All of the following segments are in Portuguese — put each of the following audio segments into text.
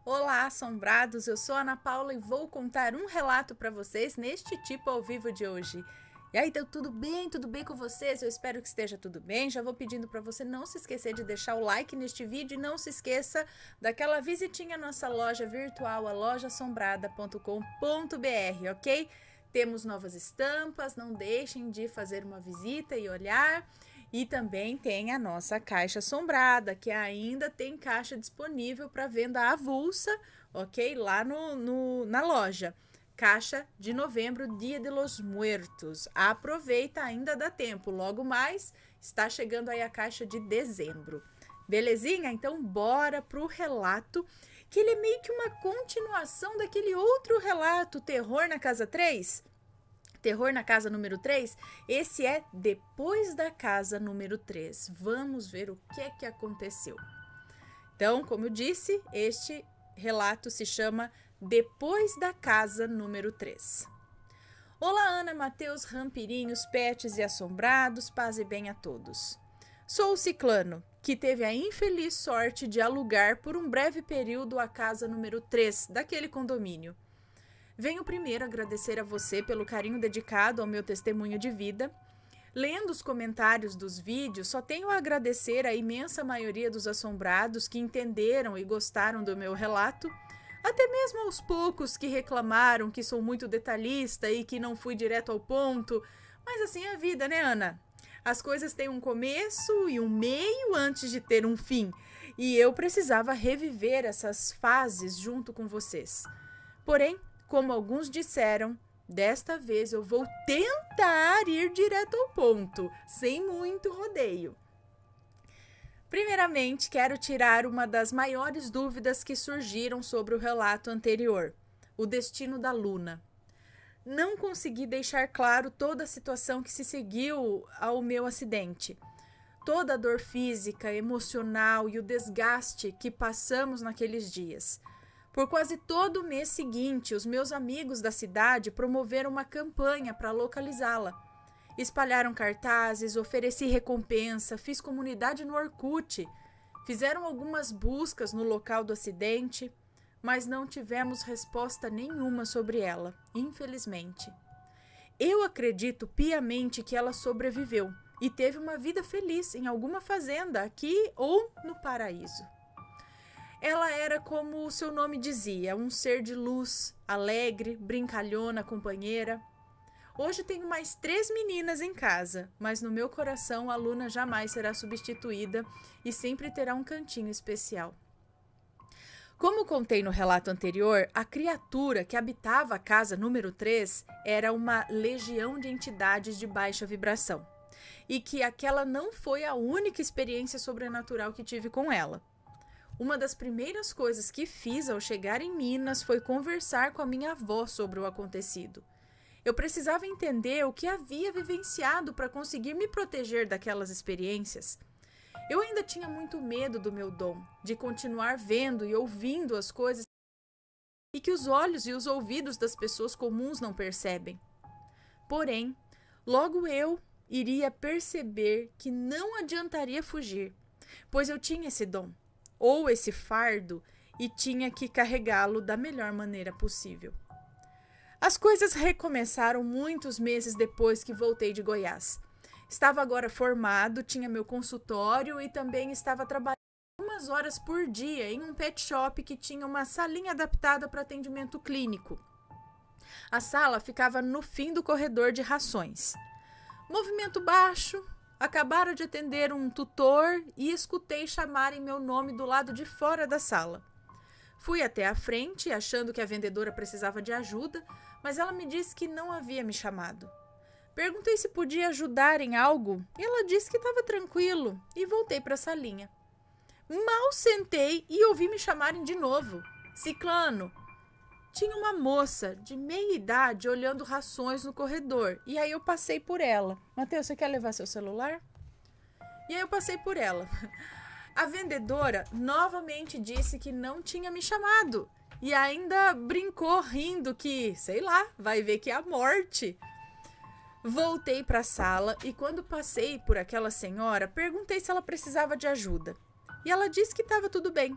Olá, assombrados! Eu sou a Ana Paula e vou contar um relato para vocês neste tipo ao vivo de hoje. E aí, então, tudo bem? Tudo bem com vocês? Eu espero que esteja tudo bem. Já vou pedindo para você não se esquecer de deixar o like neste vídeo e não se esqueça daquela visitinha à nossa loja virtual, a lojassombrada.com.br, ok? Temos novas estampas, não deixem de fazer uma visita e olhar. E também tem a nossa caixa assombrada, que ainda tem caixa disponível para venda avulsa, ok? Lá na loja. Caixa de novembro, Dia de los Muertos. Aproveita, ainda dá tempo. Logo mais, está chegando aí a caixa de dezembro. Belezinha? Então, bora pro relato, que ele é meio que uma continuação daquele outro relato, Terror na Casa 3. Terror na casa número 3, esse é depois da casa número 3. Vamos ver o que aconteceu. Então, como eu disse, este relato se chama Depois da casa número 3. Olá, Ana, Matheus, Rampirinhos, Pets e Assombrados, paz e bem a todos. Sou o Ciclano, que teve a infeliz sorte de alugar por um breve período a casa número 3 daquele condomínio. Venho primeiro agradecer a você pelo carinho dedicado ao meu testemunho de vida. Lendo os comentários dos vídeos, só tenho a agradecer à imensa maioria dos assombrados que entenderam e gostaram do meu relato, até mesmo aos poucos que reclamaram que sou muito detalhista e que não fui direto ao ponto. Mas assim é a vida, né, Ana? As coisas têm um começo e um meio antes de ter um fim, e eu precisava reviver essas fases junto com vocês. Porém, como alguns disseram, desta vez eu vou tentar ir direto ao ponto, sem muito rodeio. Primeiramente, quero tirar uma das maiores dúvidas que surgiram sobre o relato anterior, o destino da Luna. Não consegui deixar claro toda a situação que se seguiu ao meu acidente. Toda a dor física, emocional e o desgaste que passamos naqueles dias. Por quase todo o mês seguinte, os meus amigos da cidade promoveram uma campanha para localizá-la. Espalharam cartazes, ofereci recompensa, fiz comunidade no Orkut, fizeram algumas buscas no local do acidente, mas não tivemos resposta nenhuma sobre ela, infelizmente. Eu acredito piamente que ela sobreviveu e teve uma vida feliz em alguma fazenda aqui ou no paraíso. Ela era, como o seu nome dizia, um ser de luz, alegre, brincalhona, companheira. Hoje tenho mais 3 meninas em casa, mas no meu coração a Luna jamais será substituída e sempre terá um cantinho especial. Como contei no relato anterior, a criatura que habitava a casa número 3 era uma legião de entidades de baixa vibração, e que aquela não foi a única experiência sobrenatural que tive com ela. Uma das primeiras coisas que fiz ao chegar em Minas foi conversar com a minha avó sobre o acontecido. Eu precisava entender o que havia vivenciado para conseguir me proteger daquelas experiências. Eu ainda tinha muito medo do meu dom, de continuar vendo e ouvindo as coisas e que os olhos e os ouvidos das pessoas comuns não percebem. Porém, logo eu iria perceber que não adiantaria fugir, pois eu tinha esse dom, ou esse fardo, e tinha que carregá-lo da melhor maneira possível. As coisas recomeçaram muitos meses depois que voltei de Goiás. Estava agora formado, tinha meu consultório e também estava trabalhando umas horas por dia em um pet shop que tinha uma salinha adaptada para atendimento clínico. A sala ficava no fim do corredor de rações. Movimento baixo. Acabaram de atender um tutor e escutei chamarem meu nome do lado de fora da sala. Fui até a frente, achando que a vendedora precisava de ajuda, mas ela me disse que não havia me chamado. Perguntei se podia ajudar em algo e ela disse que estava tranquilo e voltei para a salinha. Mal sentei e ouvi me chamarem de novo. Ciclano! Tinha uma moça de meia idade olhando rações no corredor. E aí eu passei por ela. Matheus, você quer levar seu celular? E aí eu passei por ela. A vendedora novamente disse que não tinha me chamado. E ainda brincou rindo que, sei lá, vai ver que é a morte. Voltei para a sala e quando passei por aquela senhora, perguntei se ela precisava de ajuda. E ela disse que estava tudo bem.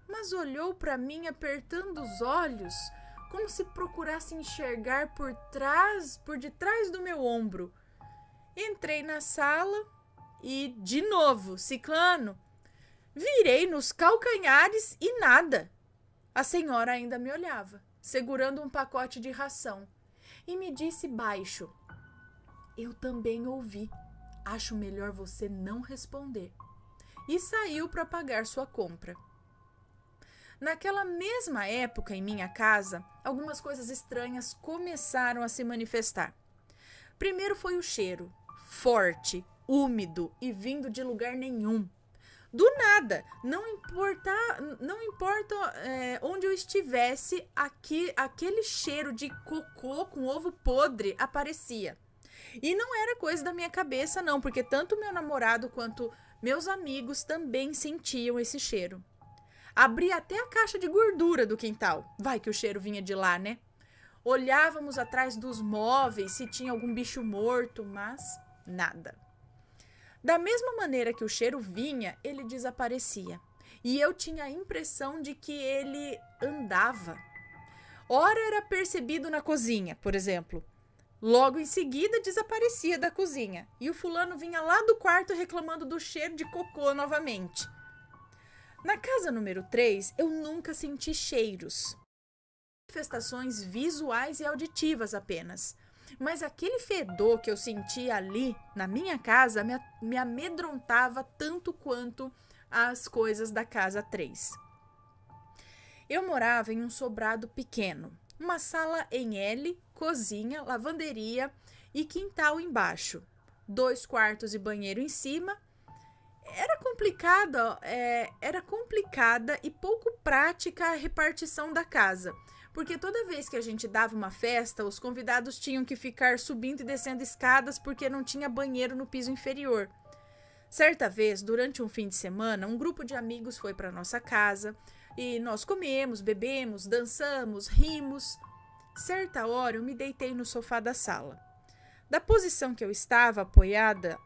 mas olhou para mim apertando os olhos, como se procurasse enxergar por detrás do meu ombro. Entrei na sala e, de novo, Ciclano, virei nos calcanhares e nada. A senhora ainda me olhava, segurando um pacote de ração, e me disse baixo: eu também ouvi. Acho melhor você não responder. E saiu para pagar sua compra. Naquela mesma época, em minha casa, algumas coisas estranhas começaram a se manifestar. Primeiro foi o cheiro, forte, úmido e vindo de lugar nenhum. Do nada, não importa onde eu estivesse, aquele cheiro de cocô com ovo podre aparecia. E não era coisa da minha cabeça, não, porque tanto meu namorado quanto meus amigos também sentiam esse cheiro. Abri até a caixa de gordura do quintal. Vai que o cheiro vinha de lá, né? Olhávamos atrás dos móveis se tinha algum bicho morto, mas nada. Da mesma maneira que o cheiro vinha, ele desaparecia. E eu tinha a impressão de que ele andava. Ora era percebido na cozinha, por exemplo. Logo em seguida desaparecia da cozinha. E o fulano vinha lá do quarto reclamando do cheiro de cocô novamente. Na casa número 3, eu nunca senti cheiros. Manifestações visuais e auditivas apenas. Mas aquele fedor que eu sentia ali, na minha casa, me amedrontava tanto quanto as coisas da casa 3. Eu morava em um sobrado pequeno. Uma sala em L, cozinha, lavanderia e quintal embaixo. 2 quartos e banheiro em cima. Era complicada e pouco prática a repartição da casa, porque toda vez que a gente dava uma festa, os convidados tinham que ficar subindo e descendo escadas porque não tinha banheiro no piso inferior. Certa vez, durante um fim de semana, um grupo de amigos foi para nossa casa e nós comemos, bebemos, dançamos, rimos. Certa hora, eu me deitei no sofá da sala. Da posição que estava apoiada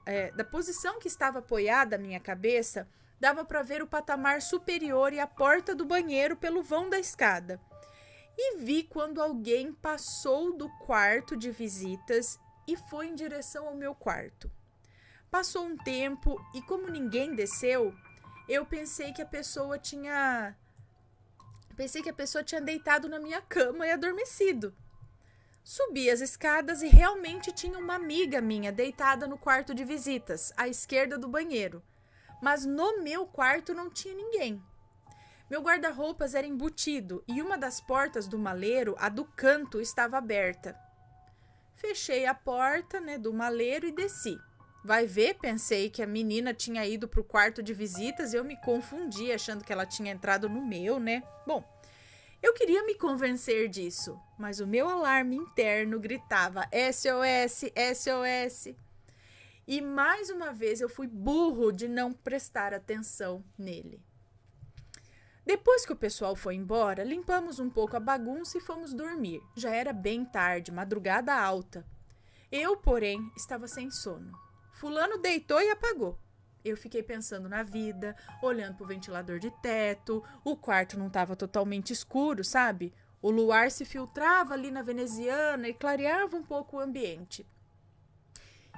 a minha cabeça, dava para ver o patamar superior e a porta do banheiro pelo vão da escada. E vi quando alguém passou do quarto de visitas e foi em direção ao meu quarto. Passou um tempo e, como ninguém desceu, eu pensei que a pessoa tinha deitado na minha cama e adormecido. Subi as escadas e realmente tinha uma amiga minha deitada no quarto de visitas, à esquerda do banheiro. Mas no meu quarto não tinha ninguém. Meu guarda-roupas era embutido e uma das portas do maleiro, a do canto, estava aberta. Fechei a porta, do maleiro e desci. Vai ver, pensei que a menina tinha ido para o quarto de visitas e eu me confundi achando que ela tinha entrado no meu, Bom, eu queria me convencer disso, mas o meu alarme interno gritava SOS, SOS. E mais uma vez eu fui burro de não prestar atenção nele. Depois que o pessoal foi embora, limpamos um pouco a bagunça e fomos dormir. Já era bem tarde, madrugada alta. Eu, porém, estava sem sono. Fulano deitou e apagou. Eu fiquei pensando na vida, olhando pro ventilador de teto. O quarto não estava totalmente escuro, sabe? O luar se filtrava ali na veneziana e clareava um pouco o ambiente.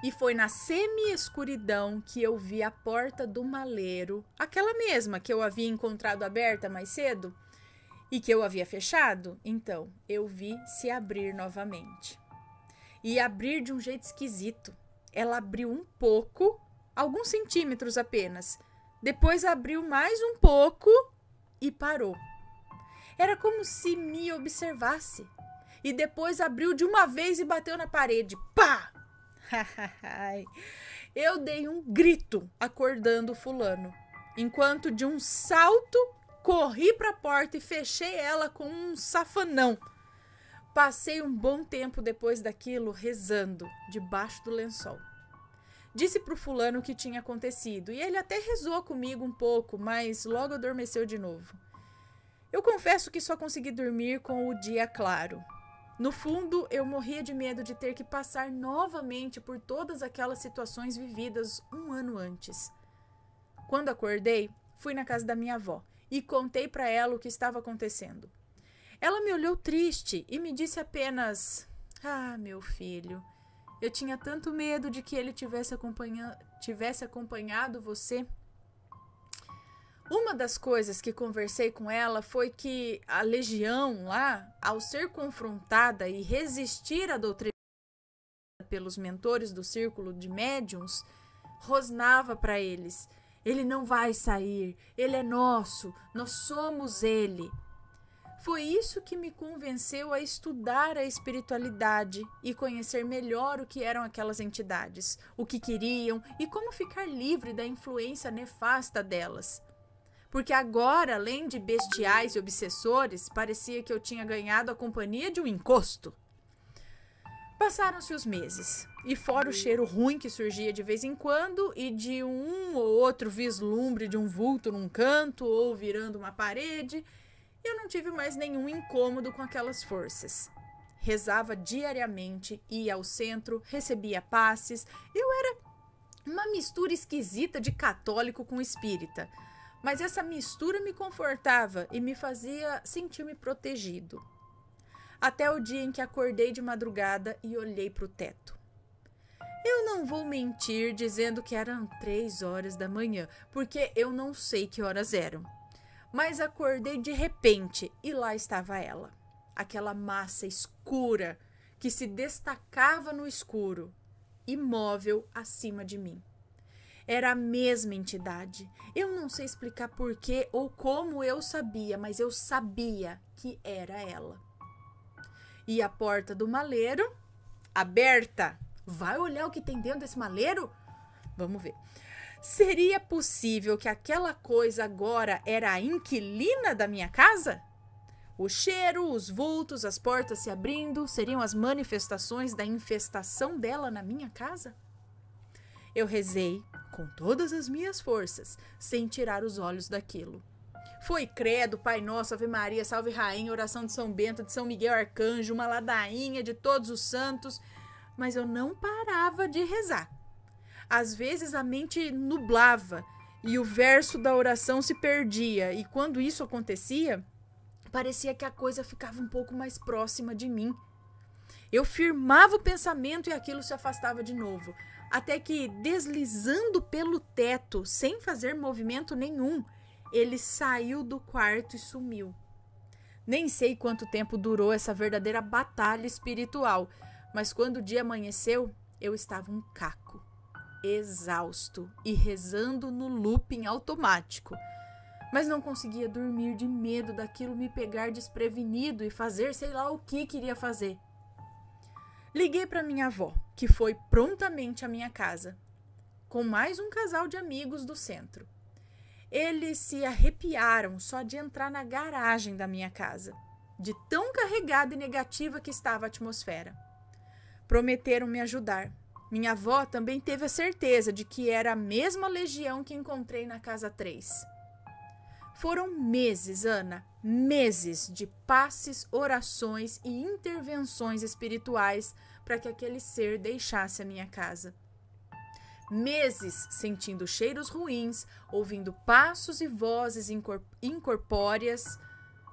E foi na semi-escuridão que eu vi a porta do maleiro, aquela mesma que eu havia encontrado aberta mais cedo e que eu havia fechado. Então, eu vi se abrir novamente. E abrir de um jeito esquisito. Ela abriu um pouco, alguns centímetros apenas. Depois abriu mais um pouco e parou. Era como se me observasse. E depois abriu de uma vez e bateu na parede. Pá! Eu dei um grito acordando o fulano, enquanto de um salto corri para a porta e fechei ela com um safanão. Passei um bom tempo depois daquilo rezando debaixo do lençol. Disse pro fulano o que tinha acontecido e ele até rezou comigo um pouco, mas logo adormeceu de novo. Eu confesso que só consegui dormir com o dia claro. No fundo, eu morria de medo de ter que passar novamente por todas aquelas situações vividas um ano antes. Quando acordei, fui na casa da minha avó e contei para ela o que estava acontecendo. Ela me olhou triste e me disse apenas: "Ah, meu filho, eu tinha tanto medo de que ele tivesse acompanhado você." Uma das coisas que conversei com ela foi que a legião lá, ao ser confrontada e resistir à doutrina pelos mentores do círculo de médiuns, rosnava para eles: "Ele não vai sair, ele é nosso, nós somos ele." Foi isso que me convenceu a estudar a espiritualidade e conhecer melhor o que eram aquelas entidades, o que queriam e como ficar livre da influência nefasta delas. Porque agora, além de bestiais e obsessores, parecia que eu tinha ganhado a companhia de um encosto. Passaram-se os meses, e fora o cheiro ruim que surgia de vez em quando e de um ou outro vislumbre de um vulto num canto ou virando uma parede, eu não tive mais nenhum incômodo com aquelas forças. Rezava diariamente, ia ao centro, recebia passes. Eu era uma mistura esquisita de católico com espírita. Mas essa mistura me confortava e me fazia sentir-me protegido. Até o dia em que acordei de madrugada e olhei para o teto. Eu não vou mentir dizendo que eram 3 horas da manhã, porque eu não sei que horas eram. Mas acordei de repente e lá estava ela, aquela massa escura que se destacava no escuro, imóvel acima de mim. Era a mesma entidade. Eu não sei explicar porquê ou como eu sabia, mas eu sabia que era ela. E a porta do maleiro, aberta. Vai olhar o que tem dentro desse maleiro? Vamos ver. Seria possível que aquela coisa agora era a inquilina da minha casa? O cheiro, os vultos, as portas se abrindo, seriam as manifestações da infestação dela na minha casa? Eu rezei com todas as minhas forças, sem tirar os olhos daquilo. Foi credo, Pai Nosso, Ave Maria, Salve Rainha, oração de São Bento, de São Miguel Arcanjo, uma ladainha de todos os santos, mas eu não parava de rezar. Às vezes a mente nublava e o verso da oração se perdia, e quando isso acontecia, parecia que a coisa ficava um pouco mais próxima de mim. Eu firmava o pensamento e aquilo se afastava de novo, até que, deslizando pelo teto, sem fazer movimento nenhum, ele saiu do quarto e sumiu. Nem sei quanto tempo durou essa verdadeira batalha espiritual, mas quando o dia amanheceu, eu estava um caco, exausto e rezando no looping automático. Mas não conseguia dormir de medo daquilo me pegar desprevenido e fazer sei lá o que queria fazer. Liguei para minha avó, que foi prontamente à minha casa, com mais um casal de amigos do centro. Eles se arrepiaram só de entrar na garagem da minha casa, de tão carregada e negativa que estava a atmosfera. Prometeram me ajudar. Minha avó também teve a certeza de que era a mesma legião que encontrei na casa 3. Foram meses, Ana, meses de passes, orações e intervenções espirituais para que aquele ser deixasse a minha casa. Meses sentindo cheiros ruins, ouvindo passos e vozes incorpóreas,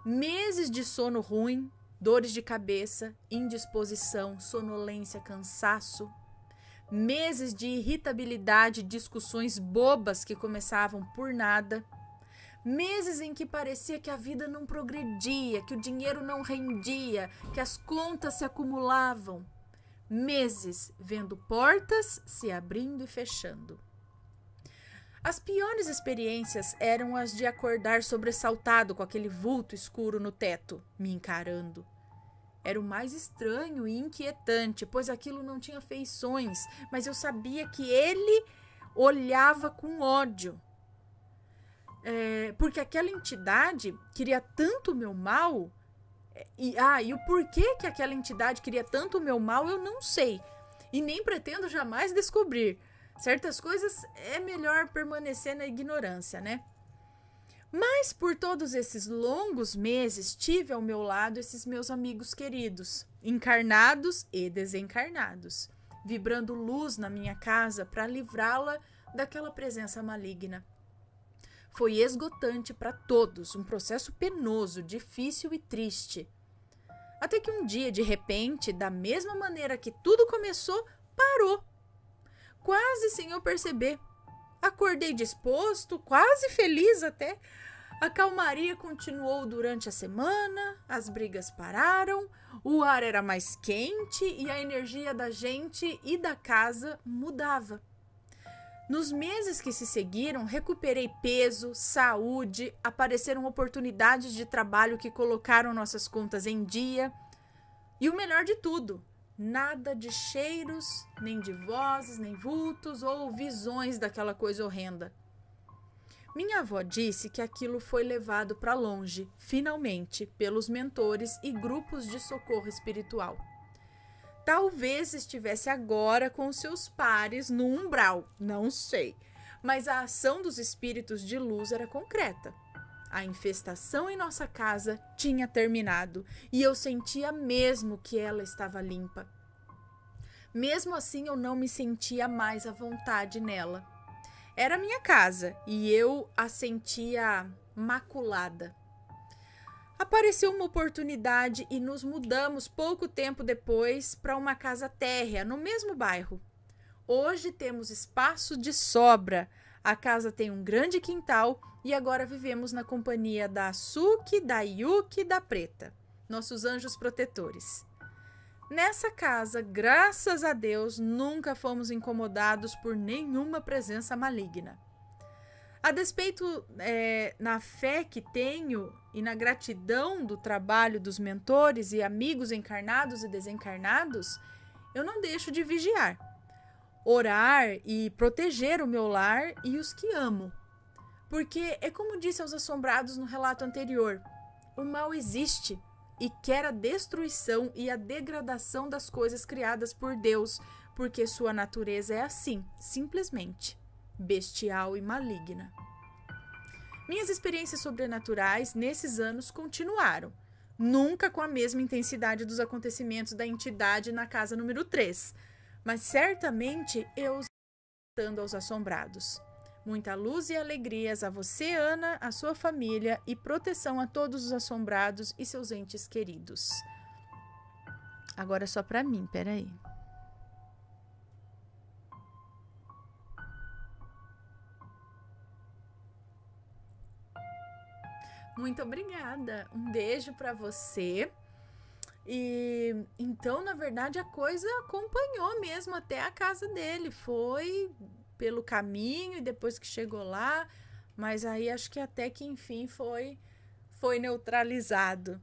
meses de sono ruim, dores de cabeça, indisposição, sonolência, cansaço, meses de irritabilidade e discussões bobas que começavam por nada, meses em que parecia que a vida não progredia, que o dinheiro não rendia, que as contas se acumulavam. Meses vendo portas se abrindo e fechando. As piores experiências eram as de acordar sobressaltado com aquele vulto escuro no teto, me encarando. Era o mais estranho e inquietante, pois aquilo não tinha feições, mas eu sabia que ele olhava com ódio. Porque aquela entidade queria tanto o meu mal. E o porquê que aquela entidade queria tanto o meu mal, eu não sei. E nem pretendo jamais descobrir. Certas coisas é melhor permanecer na ignorância, né? Mas por todos esses longos meses, tive ao meu lado esses meus amigos queridos, encarnados e desencarnados, vibrando luz na minha casa para livrá-la daquela presença maligna. Foi esgotante para todos, um processo penoso, difícil e triste. Até que um dia, de repente, da mesma maneira que tudo começou, parou. Quase sem eu perceber. Acordei disposto, quase feliz até. A calmaria continuou durante a semana, as brigas pararam, o ar era mais quente e a energia da gente e da casa mudava. Nos meses que se seguiram, recuperei peso, saúde, apareceram oportunidades de trabalho que colocaram nossas contas em dia. E o melhor de tudo, nada de cheiros, nem de vozes, nem vultos ou visões daquela coisa horrenda. Minha avó disse que aquilo foi levado para longe, finalmente, pelos mentores e grupos de socorro espiritual. Talvez estivesse agora com seus pares no umbral, não sei. Mas a ação dos espíritos de luz era concreta. A infestação em nossa casa tinha terminado e eu sentia mesmo que ela estava limpa. Mesmo assim, eu não me sentia mais à vontade nela. Era minha casa e eu a sentia maculada. Apareceu uma oportunidade e nos mudamos pouco tempo depois para uma casa térrea no mesmo bairro. Hoje temos espaço de sobra. A casa tem um grande quintal e agora vivemos na companhia da Suki, da Yuki e da Preta, nossos anjos protetores. Nessa casa, graças a Deus, nunca fomos incomodados por nenhuma presença maligna. A despeito na fé que tenho e na gratidão do trabalho dos mentores e amigos encarnados e desencarnados, eu não deixo de vigiar, orar e proteger o meu lar e os que amo. Porque é como disse aos assombrados no relato anterior, o mal existe e quer a destruição e a degradação das coisas criadas por Deus, porque sua natureza é assim, simplesmente bestial e maligna. Minhas experiências sobrenaturais nesses anos continuaram, nunca com a mesma intensidade dos acontecimentos da entidade na casa número 3, mas certamente eu estando aos assombrados. Muita luz e alegrias a você, Ana, a sua família e proteção a todos os assombrados e seus entes queridos. Agora é só para mim, peraí. Muito obrigada. Um beijo para você. E então, na verdade, a coisa acompanhou mesmo até a casa dele. Foi pelo caminho e depois que chegou lá, mas aí acho que até que enfim foi neutralizado.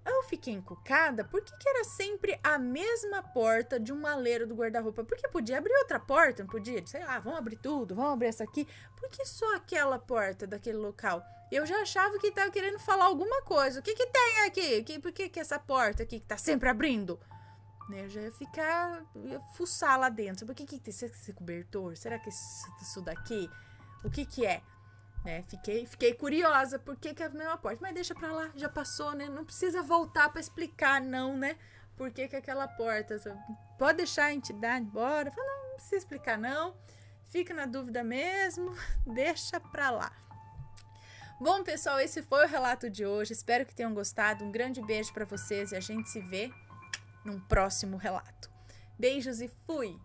Eu fiquei encucada, por que era sempre a mesma porta de um maleiro do guarda-roupa? Porque podia abrir outra porta, não podia? Sei lá, vamos abrir tudo, vamos abrir essa aqui. Por que só aquela porta daquele local? Eu já achava que estava querendo falar alguma coisa. O que tem aqui? Por que essa porta aqui que tá sempre abrindo? Eu já ia fuçar lá dentro. Por que tem esse cobertor? Será que isso daqui? O que é? Fiquei curiosa, por que é a mesma porta? Mas deixa pra lá, já passou, né? Não precisa voltar pra explicar, não, né? Por que aquela porta? Pode deixar a entidade embora. Fala, não precisa explicar, não. Fica na dúvida mesmo, deixa pra lá. Bom, pessoal, esse foi o relato de hoje. Espero que tenham gostado. Um grande beijo pra vocês e a gente se vê num próximo relato. Beijos e fui!